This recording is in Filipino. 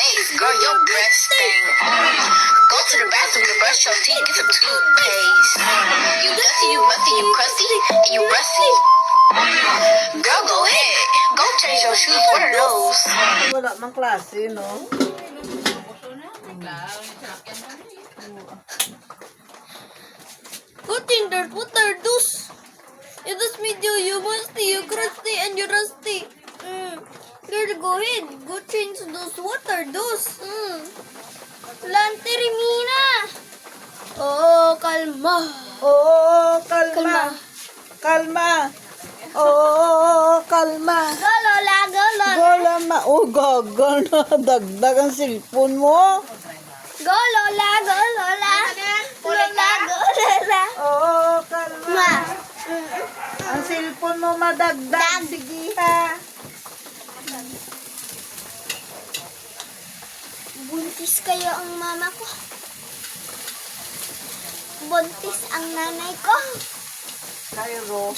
face, girl, your breath stink. Go to the bathroom to brush your teeth, get some toothpaste. You dusty, you musty, you crusty, and you rusty. Girl, go ahead. Go change your shoes. What are those? Wala mang klase, no? Good thing that what are those? It is me, you musty, you crusty, and you rusty. Girl, go ahead. Go change those. What are those? Lanterimina. Oh, kalma. Oo, kalma. Kalma. Oo, kalma. Golola, golola. Golama. Oh, gaga na. Dagdag ang cellphone mo. Golola, golola. Lola, golola. Oo, kalma. Ma. Ang cellphone mo madagdag. Sige ha. Buntis kayo ang mama ko. Buntis ang nanay ko. Cairo.